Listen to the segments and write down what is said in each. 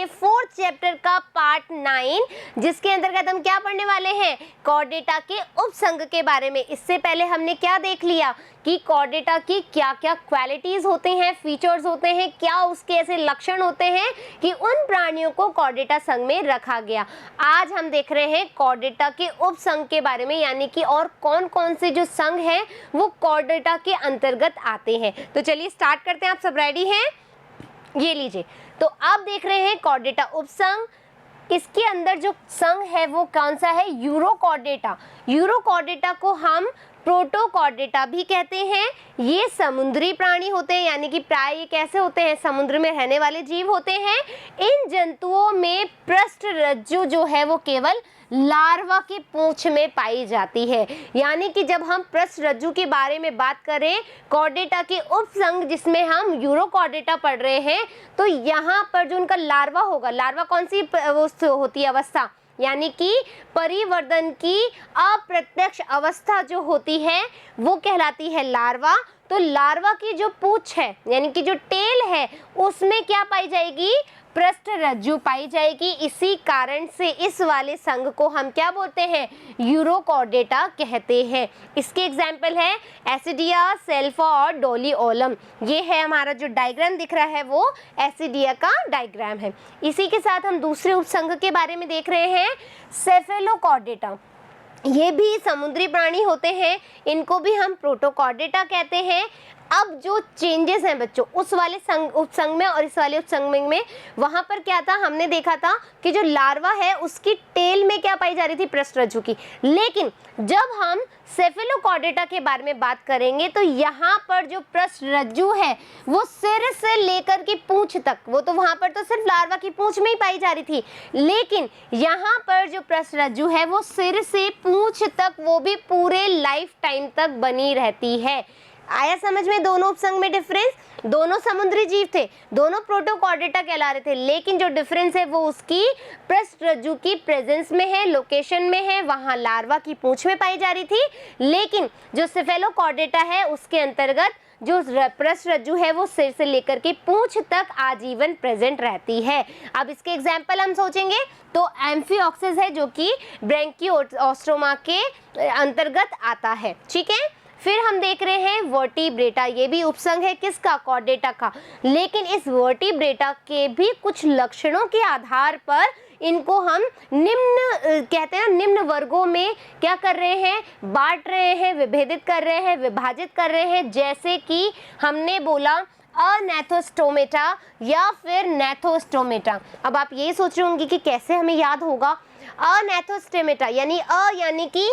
के 4th chapter का part 9, जिसके अंतर्गत हम क्या पढ़ने वाले हैं, कॉर्डेटा के उपसंघ के बारे में। इससे पहले हमने क्या देख लिया कि कॉर्डेटा की क्या क्या क्वालिटीज होते हैं, फीचर्स होते हैं, क्या उसके ऐसे लक्षण होते हैं कि उन प्राणियों को कॉर्डेटा संघ में रखा गया। आज हम देख रहे हैं कॉर्डेटा के उपसंघ के बारे में, यानी कि और कौन कौन से जो संघ हैं वो कॉर्डेटा के अंतर्गत आते हैं। तो चलिए स्टार्ट करते हैं। आप सब रेडी हैं? ये लीजिए, तो आप देख रहे हैं कॉर्डेटा उपसंघ। इसके अंदर जो संघ है वो कौन सा है, यूरोकॉर्डेटा। यूरोकॉर्डेटा को हम प्रोटोकॉर्डेटा भी कहते हैं। ये समुद्री प्राणी होते हैं, यानी कि प्राय ये कैसे होते हैं, समुद्र में रहने वाले जीव होते हैं। इन जंतुओं में पृष्ठरज्जु जो है वो केवल लार्वा की पूंछ में पाई जाती है। यानी कि जब हम पृष्ठरज्जु के बारे में बात करें कॉर्डेटा के उपसंघ जिसमें हम यूरोकॉर्डेटा पढ़ रहे हैं, तो यहाँ पर जो उनका लार्वा होगा, लार्वा कौन सी होती है अवस्था, यानी कि परिवर्तन की अप्रत्यक्ष अवस्था जो होती है वो कहलाती है लार्वा। तो लार्वा की जो पूंछ है यानी कि जो टेल है उसमें क्या पाई जाएगी, पृष्ठरज्जु पाई जाएगी। इसी कारण से इस वाले संघ को हम क्या बोलते हैं, यूरोकॉर्डेटा कहते हैं। इसके एग्जाम्पल है एसिडिया, सेल्फा और डोलिओलम। ये है हमारा जो डायग्राम दिख रहा है वो एसिडिया का डायग्राम है। इसी के साथ हम दूसरे उपसंघ के बारे में देख रहे हैं, सेफेलोकॉर्डेटा। ये भी समुद्री प्राणी होते हैं, इनको भी हम प्रोटोकॉर्डेटा कहते हैं। अब जो चेंजेस हैं बच्चों उस वाले उपसंघ में और इस वाले उपसंघ में, वहां पर क्या था, हमने देखा था कि जो लार्वा है उसकी टेल में क्या पाई जा रही थी, पृष्ठरज्जु की। लेकिन जब हम सेफेलोकॉर्डेटा के बारे में बात करेंगे तो यहाँ पर जो पृष्ठरज्जु है वो सिर से लेकर के पूंछ तक, वो तो वहां पर तो सिर्फ लार्वा की पूंछ में ही पाई जा रही थी, लेकिन यहाँ पर जो पृष्ठरज्जु है वो सिर से पूंछ तक, वो भी पूरे लाइफ टाइम तक बनी रहती है। आया समझ में दोनों उपसंघ में डिफरेंस? दोनों समुद्री जीव थे, दोनों प्रोटोकॉर्डेटा कहला रहे थे, लेकिन जो डिफरेंस है वो उसकी पृष्ठरज्जु की प्रेजेंस में है, लोकेशन में है। वहां लार्वा की पूंछ में पाई जा रही थी, लेकिन जो सेफेलोकॉर्डेटा है उसके अंतर्गत जो पृष्ठरज्जु है वो सिर से लेकर के पूंछ तक आजीवन प्रेजेंट रहती है। अब इसके एग्जाम्पल हम सोचेंगे तो एम्फिओक्सिस है जो कि ब्रैंकियोस्टोमा के अंतर्गत आता है। ठीक है, फिर हम देख रहे हैं वर्टिब्रेटा। ये भी उपसंघ है किसका, कॉर्डेटा का। लेकिन इस वर्टिब्रेटा के भी कुछ लक्षणों के आधार पर इनको हम निम्न कहते हैं, निम्न वर्गों में क्या कर रहे हैं, बांट रहे हैं, विभेदित कर रहे हैं, विभाजित कर रहे हैं। जैसे कि हमने बोला अनैथोस्टोमेटा या फिर नैथोस्टोमेटा। अब आप ये सोच रहे होंगे कि कैसे हमें याद होगा। अनैथोस्टोमेटा यानी कि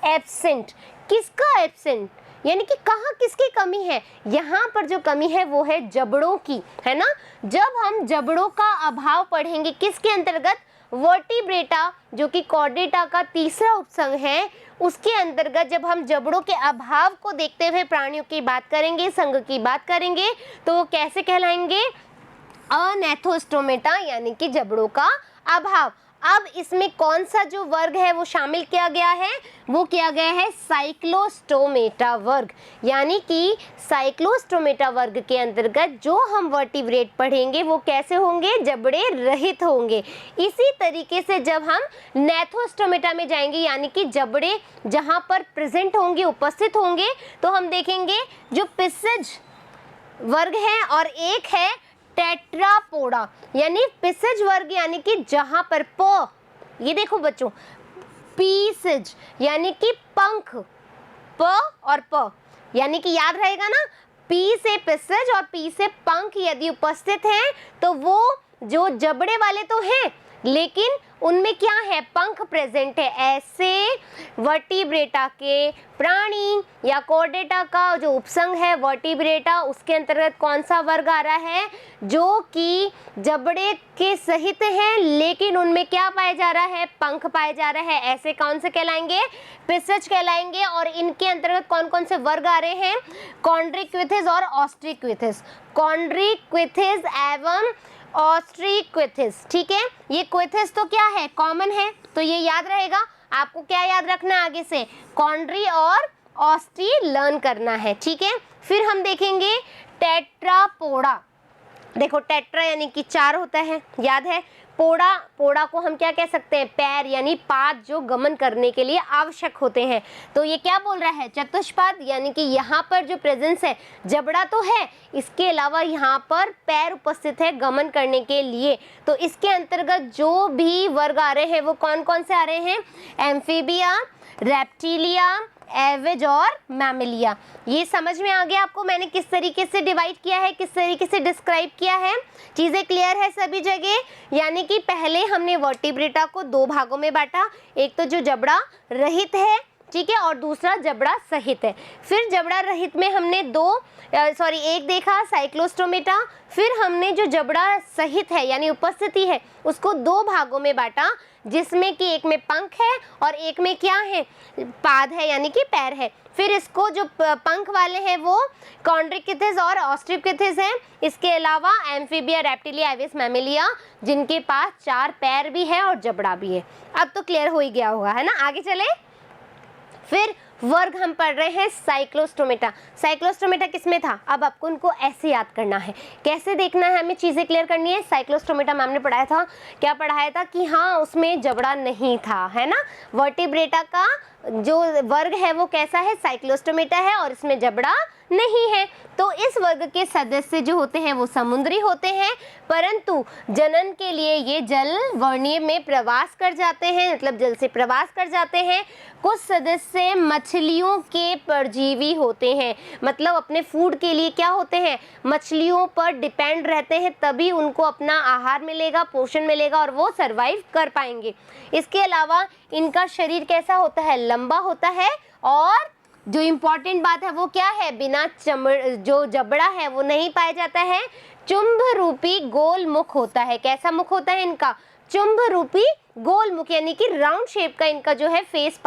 एब्सेंट। किसका एब्सेंट, यानी कि कहाँ किसकी कमी है, यहाँ पर जो कमी है वो है जबड़ों की, है ना। जब हम जबड़ों का अभाव पढ़ेंगे किसके अंतर्गत, वर्टिब्रेटा जो कि कॉर्डेटा का तीसरा उपसंघ है, उसके अंतर्गत जब हम जबड़ों के अभाव को देखते हुए प्राणियों की बात करेंगे, संघ की बात करेंगे, तो वो कैसे कहलाएंगे, अनैथोस्टोमेटा यानी कि जबड़ों का अभाव। अब इसमें कौन सा जो वर्ग है वो शामिल किया गया है, वो किया गया है साइक्लोस्टोमेटा वर्ग। यानी कि साइक्लोस्टोमेटा वर्ग के अंतर्गत जो हम वर्टिब्रेट पढ़ेंगे वो कैसे होंगे, जबड़े रहित होंगे। इसी तरीके से जब हम नैथोस्टोमेटा में जाएंगे, यानी कि जबड़े जहां पर प्रेजेंट होंगे, उपस्थित होंगे, तो हम देखेंगे जो पिसज वर्ग है और एक है टेट्रापोडा, यानी पिसज वर्ग, यानी कि जहां पर ये देखो बच्चों, पीसज यानी कि पंख, प और प, यानी कि याद रहेगा ना, पी से पिसज और पी से पंख यदि उपस्थित हैं तो वो जो जबड़े वाले तो हैं लेकिन उनमें क्या है, पंख प्रेजेंट है। ऐसे वर्टिब्रेटा के प्राणी या कॉर्डेटा का जो उपसंघ है वर्टिब्रेटा, उसके अंतर्गत कौन सा वर्ग आ रहा है, जो कि जबड़े के सहित है लेकिन उनमें क्या पाया जा रहा है, पंख पाया जा रहा है। ऐसे कौन से कहलाएंगे, पिसज कहलाएंगे। और इनके अंतर्गत कौन कौन से वर्ग आ रहे हैं, कॉन्ड्रिक्विथिस और ऑस्ट्रिक्विथिस, कॉन्ड्रिक्विथिस एवं ऑस्ट्रिक्विथिस। ठीक है, ये क्विथिस तो क्या है, कॉमन है, तो ये याद रहेगा। आपको क्या याद रखना है आगे से, कॉन्ड्री और ऑस्ट्री लर्न करना है। ठीक है, फिर हम देखेंगे टेट्रापोडा। देखो टेट्रा यानी कि 4 होता है, याद है। पोड़ा, पोड़ा को हम क्या कह सकते हैं, पैर यानी पाद जो गमन करने के लिए आवश्यक होते हैं। तो ये क्या बोल रहा है, चतुष्पाद, यानी कि यहाँ पर जो प्रेजेंस है, जबड़ा तो है, इसके अलावा यहाँ पर पैर उपस्थित है गमन करने के लिए। तो इसके अंतर्गत जो भी वर्ग आ रहे हैं वो कौन कौन से आ रहे हैं, एम्फीबिया, रेप्टिलिया, एवेज और मैमिलिया। ये समझ में आ गया आपको मैंने किस तरीके से डिवाइड किया है, किस तरीके से डिस्क्राइब किया है, चीज़ें क्लियर है सभी जगह। यानी कि पहले हमने वर्टिब्रेटा को 2 भागों में बांटा, एक तो जो जबड़ा रहित है, ठीक है, और दूसरा जबड़ा सहित है। फिर जबड़ा रहित में हमने एक देखा साइक्लोस्टोमेटा, फिर हमने जो जबड़ा सहित है यानी उपस्थिति है उसको 2 भागों में बांटा, जिसमें कि एक में पंख है और एक में क्या है, पाद है यानी कि पैर है। फिर इसको जो पंख वाले हैं वो कॉन्ड्रिक्थिस और ऑस्ट्रिक्थिस हैं। इसके अलावा एम्फीबिया, रेप्टिलिया, एविस, मैमिलिया, जिनके पास 4 पैर भी है और जबड़ा भी है। अब तो क्लियर हो ही गया होगा, है ना। आगे चले, फिर वर्ग हम पढ़ रहे हैं साइक्लोस्टोमेटा। साइक्लोस्टोमेटा किसमें था, अब आपको उनको ऐसे याद करना है, कैसे देखना है, हमें चीज़ें क्लियर करनी है। साइक्लोस्टोमेटा मैम ने पढ़ाया था, क्या पढ़ाया था कि हाँ उसमें जबड़ा नहीं था, है ना। वर्टिब्रेटा का जो वर्ग है वो कैसा है, साइक्लोस्टोमेटा है, और इसमें जबड़ा नहीं है। तो इस वर्ग के सदस्य जो होते हैं वो समुद्री होते हैं, परंतु जनन के लिए ये जल वर्णीय में प्रवास कर जाते हैं, मतलब जल से प्रवास कर जाते हैं। कुछ सदस्य मछलियों के परजीवी होते हैं, मतलब अपने फूड के लिए क्या होते हैं, मछलियों पर डिपेंड रहते हैं, तभी उनको अपना आहार मिलेगा, पोषण मिलेगा और वो सरवाइव कर पाएंगे। इसके अलावा इनका शरीर कैसा होता है, लंबा होता है, और जो इम्पॉर्टेंट बात है वो क्या है, बिना जो जबड़ा है वो नहीं पाया जाता है, चुंब रूपी गोल मुख होता है। कैसा मुख होता है इनका, चुंब रूपी गोल मुख, यानी कि राउंड शेप का इनका जो है फेस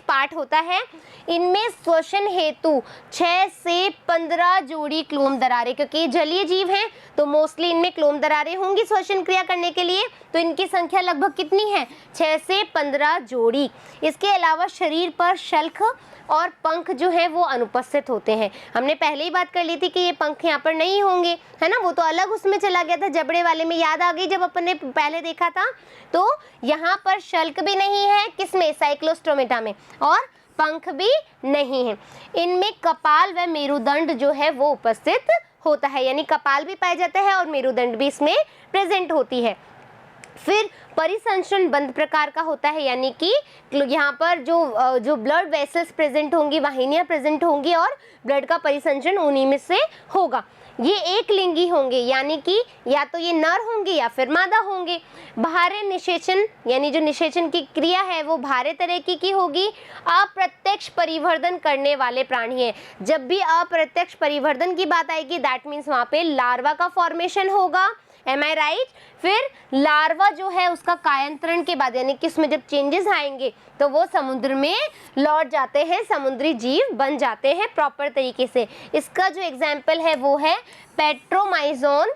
पार्ट होता है। इनमें श्वसन हेतु 6 से 15 जोड़ी क्लोम दरारें, क्योंकि जलीय जीव हैं तो मोस्टली इनमें क्लोम दरारें होंगी श्वसन क्रिया करने के लिए, तो इनकी संख्या लगभग कितनी है, 6 से 15 जोड़ी। इसके अलावा शरीर पर शल्क और पंख जो है वो अनुपस्थित होते हैं। हमने पहले ही बात कर ली थी कि ये पंख यहाँ पर नहीं होंगे, है ना, वो तो अलग उसमें चला गया था, जबड़े वाले में याद आ गई जब अपन ने पहले देखा था। तो यहाँ पर शल्क भी नहीं है, किसमें, साइक्लोस्टोमेटा में, और पंख भी नहीं है। इनमें कपाल व मेरुदंड जो है वो उपस्थित होता है, यानी कपाल भी पाया जाता है और मेरुदंड भी इसमें प्रेजेंट होती है। फिर परिसंचरण बंद प्रकार का होता है, यानी कि यहाँ पर जो ब्लड वेसल्स प्रेजेंट होंगी, वाहिनियाँ प्रेजेंट होंगी और ब्लड का परिसंचरण उन्हीं में से होगा। ये एक लिंगी होंगे, यानी कि या तो ये नर होंगे या फिर मादा होंगे। बाह्य निषेचन, यानी जो निषेचन की क्रिया है वो बाह्य तरह की होगी। अप्रत्यक्ष परिवर्धन करने वाले प्राणी है। जब भी अप्रत्यक्ष परिवर्धन की बात आएगी दैट मीन्स वहाँ पे लार्वा का फॉर्मेशन होगा, एम आई राइट। फिर लार्वा जो है उसका कायांतरण के बाद, यानी कि उसमें जब चेंजेस आएंगे तो वो समुद्र में लौट जाते हैं, समुद्री जीव बन जाते हैं प्रॉपर तरीके से। इसका जो एग्जाम्पल है वो है पेट्रोमाइजोन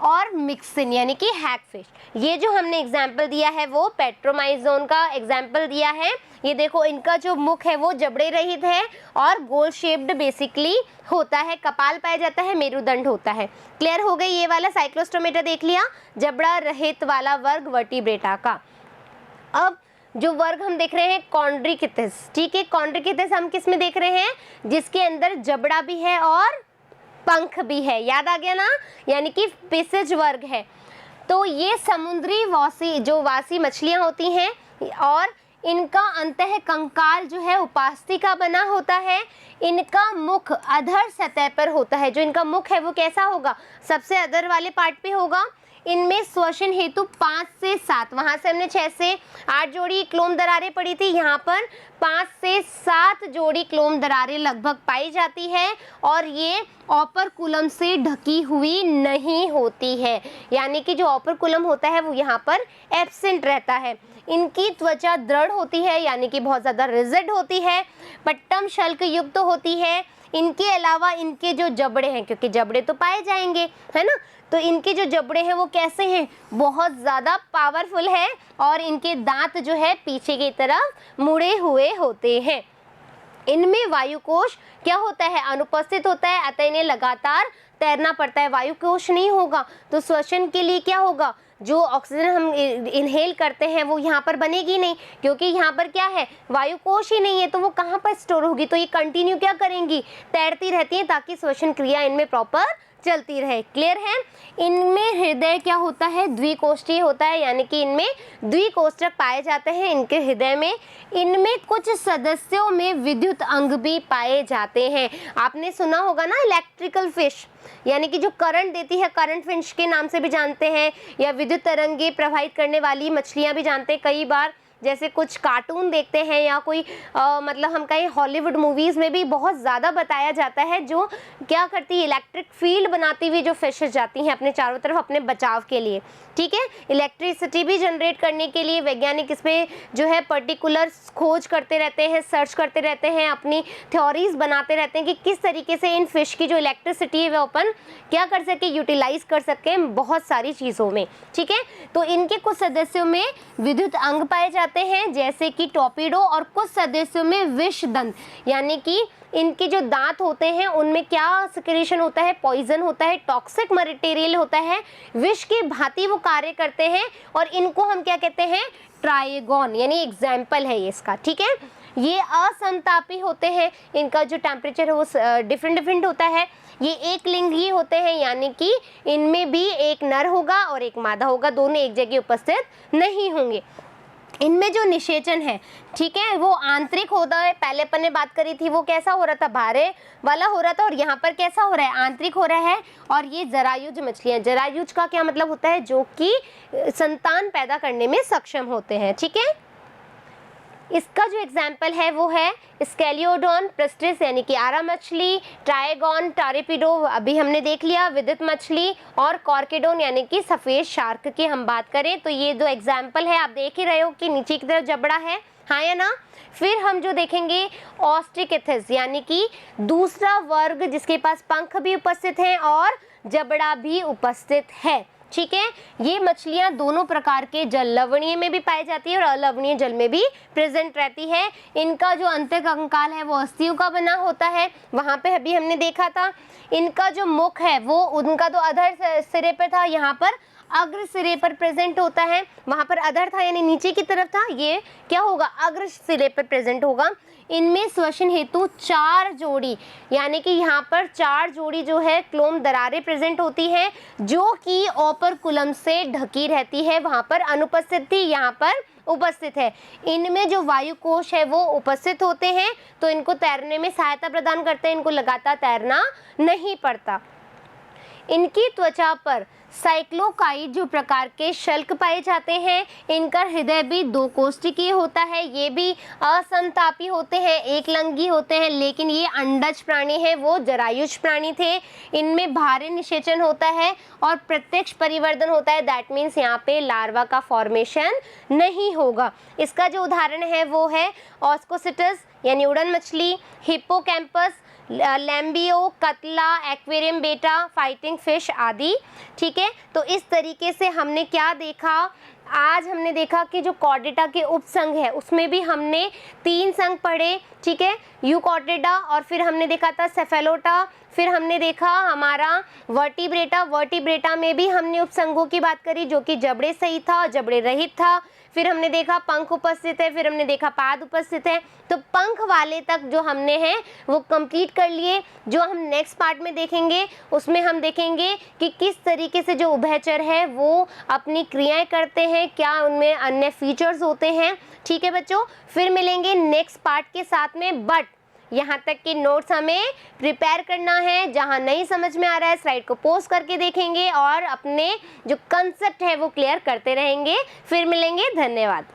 और मिक्सिन, यानी कि हैगफिश। ये जो हमने एग्जाम्पल दिया है वो पेट्रोमाइजोन का एग्जाम्पल दिया है। ये देखो इनका जो मुख है वो जबड़े रहित है और गोल शेप्ड बेसिकली होता है, कपाल पाया जाता है, मेरुदंड होता है। क्लियर हो गई ये वाला साइक्लोस्टोमेटा देख लिया, जबड़ा रहित वाला वर्ग वर्टिब्रेटा का। अब जो वर्ग हम देख रहे हैं कॉन्ड्रिक्थिस, ठीक है, कॉन्ड्रिक्थिस हम किस में देख रहे हैं, जिसके अंदर जबड़ा भी है और पंख भी है, याद आ गया ना, यानी कि पिसज वर्ग है। तो ये समुद्री वासी मछलियां होती हैं और इनका अंतः कंकाल जो है उपास्थि का बना होता है। इनका मुख अधर सतह पर होता है, जो इनका मुख है वो कैसा होगा, सबसे अधर वाले पार्ट पे होगा। इनमें श्वसन हेतु 5 से 7, वहाँ से हमने 6 से 8 जोड़ी क्लोम दरारें पड़ी थी, यहाँ पर 5 से 7 जोड़ी क्लोम दरारें लगभग पाई जाती है और ये ऑपरकुलम से ढकी हुई नहीं होती है, यानी कि जो ऑपरकुलम होता है वो यहाँ पर एब्सेंट रहता है। इनकी त्वचा दृढ़ होती है, यानी कि बहुत ज़्यादा रिजिड होती है, पट्टम शल्क युक्त होती है। इनके अलावा इनके जो जबड़े हैं, क्योंकि जबड़े तो पाए जाएंगे, है ना, तो इनके जो जबड़े हैं वो कैसे हैं, बहुत ज़्यादा पावरफुल है और इनके दांत जो है पीछे की तरफ मुड़े हुए होते हैं। इनमें वायुकोश क्या होता है, अनुपस्थित होता है, अतः इन्हें लगातार तैरना पड़ता है, वायु कोश नहीं होगा तो श्वसन के लिए क्या होगा, जो ऑक्सीजन हम इनहेल करते हैं वो यहाँ पर बनेगी नहीं, क्योंकि यहाँ पर क्या है, वायु कोश ही नहीं है, तो वो कहाँ पर स्टोर होगी। तो ये कंटिन्यू क्या करेंगी, तैरती रहती हैं ताकि श्वसन क्रिया इनमें प्रॉपर चलती रहे। क्लियर है। इनमें हृदय क्या होता है, द्विकोष्ठीय होता है, यानी कि इनमें द्विकोष्ठक पाए जाते हैं इनके हृदय में। इनमें कुछ सदस्यों में विद्युत अंग भी पाए जाते हैं। आपने सुना होगा ना इलेक्ट्रिकल फिश, यानी कि जो करंट देती है, करंट फिश के नाम से भी जानते हैं, या विद्युत तरंगे प्रवाहित करने वाली मछलियां भी जानते हैं। कई बार जैसे कुछ कार्टून देखते हैं या कोई मतलब हम कहीं हॉलीवुड मूवीज़ में भी बहुत ज़्यादा बताया जाता है, जो क्या करती है, इलेक्ट्रिक फील्ड बनाती हुई जो फिशेस जाती हैं अपने चारों तरफ अपने बचाव के लिए। ठीक है, इलेक्ट्रिसिटी भी जनरेट करने के लिए वैज्ञानिक इस पर जो है पर्टिकुलर खोज करते रहते हैं, सर्च करते रहते हैं, अपनी थ्योरीज बनाते रहते हैं कि किस तरीके से इन फिश की जो इलेक्ट्रिसिटी है वो अपन क्या कर सके, यूटिलाइज कर सकें बहुत सारी चीज़ों में। ठीक है, तो इनके कुछ सदस्यों में विद्युत अंग पाए जाते हैं जैसे कि टॉर्पीडो, और कुछ सदस्यों में विषदंत, यानी कि इनके जो दांत होते हैं उनमें क्या सिक्रेशन होता है, पॉइजन होता है, टॉक्सिक मटेरियल होता है, विष की भांति वो कार्य करते हैं, और इनको हम क्या कहते हैं, ट्राइगोन, यानी एग्जाम्पल है ये इसका। ठीक है, ये असमतापी होते हैं, इनका जो टेम्परेचर है वो डिफरेंट होता है। ये एक लिंगी होते हैं, यानी कि इनमें भी एक नर होगा और एक मादा होगा, दोनों एक जगह उपस्थित नहीं होंगे। इनमें जो निषेचन है, ठीक है, वो आंतरिक होता है। पहले अपन ने बात करी थी वो कैसा हो रहा था, बाहरे वाला हो रहा था, और यहाँ पर कैसा हो रहा है, आंतरिक हो रहा है। और ये जरायुज मछलियाँ, जरायुज का क्या मतलब होता है, जो कि संतान पैदा करने में सक्षम होते हैं। ठीक है, इसका जो एग्जाम्पल है वो है स्केलियोडोन प्रिस्टिस, यानी कि आरा मछली, ट्राइगोन, टारिपिडो अभी हमने देख लिया, विद्युत मछली, और कॉर्केडोन यानी कि सफ़ेद शार्क की हम बात करें तो ये दो एग्जाम्पल है। आप देख ही रहे हो कि नीचे की तरफ जबड़ा है, हाँ या ना। फिर हम जो देखेंगे ऑस्ट्रिकेथिस, यानी कि दूसरा वर्ग जिसके पास पंख भी उपस्थित हैं और जबड़ा भी उपस्थित है। ठीक है, ये मछलियाँ दोनों प्रकार के जल, लवणीय में भी पाई जाती है और अलवणीय जल में भी प्रेजेंट रहती है। इनका जो अंतःकंकाल है वो अस्थियों का बना होता है, वहाँ पे अभी हमने देखा था। इनका जो मुख है वो उनका तो अधर सिरे पर था, यहाँ पर अग्र सिरे पर प्रेजेंट होता है, वहाँ पर अधर था यानी नीचे की तरफ था, ये क्या होगा, अग्र सिरे पर प्रेजेंट होगा। इनमें श्वसन हेतु 4 जोड़ी, यानी कि यहाँ पर 4 जोड़ी जो है क्लोम दरारें प्रेजेंट होती हैं, जो कि ओपर्कुलम से ढकी रहती है, वहाँ पर अनुपस्थित थी, यहाँ पर उपस्थित है। इनमें जो वायु कोश है वो उपस्थित होते हैं, तो इनको तैरने में सहायता प्रदान करते हैं, इनको लगातार तैरना नहीं पड़ता। इनकी त्वचा पर साइक्लोकाइड जो प्रकार के शल्क पाए जाते हैं। इनका हृदय भी 2 कोष्ठकीय होता है, ये भी असमतापी होते हैं, एक लंगी होते हैं, लेकिन ये अंडज प्राणी है, वो जरायुज प्राणी थे। इनमें भारी निषेचन होता है और प्रत्यक्ष परिवर्धन होता है, दैट मीन्स यहाँ पे लार्वा का फॉर्मेशन नहीं होगा। इसका जो उदाहरण है वो है ऑस्कोसिटस यानी उड़न मछली, हिप्पोकैम्पस, लैम्बियो, कतला, एक्वेरियम बेटा, फाइटिंग फिश आदि। ठीक है, तो इस तरीके से हमने क्या देखा, आज हमने देखा कि जो कॉर्डेटा के उपसंघ है उसमें भी हमने 3 संघ पढ़े। ठीक है, यूकॉर्डेटा, और फिर हमने देखा था सेफेलोटा, फिर हमने देखा हमारा वर्टिब्रेटा, वर्टिब्रेटा में भी हमने उपसंघों की बात करी जो कि जबड़े सहित था, जबड़े रहित था। फिर हमने देखा पंख उपस्थित है, फिर हमने देखा पाद उपस्थित है। तो पंख वाले तक जो हमने हैं वो कंप्लीट कर लिए। जो हम नेक्स्ट पार्ट में देखेंगे उसमें हम देखेंगे कि किस तरीके से जो उभयचर है वो अपनी क्रियाएं करते हैं, क्या उनमें अन्य फीचर्स होते हैं। ठीक है बच्चों, फिर मिलेंगे नेक्स्ट पार्ट के साथ में, बट यहाँ तक की नोट्स हमें प्रिपेयर करना है। जहाँ नहीं समझ में आ रहा है स्लाइड को पॉज करके देखेंगे और अपने जो कंसेप्ट है वो क्लियर करते रहेंगे। फिर मिलेंगे, धन्यवाद।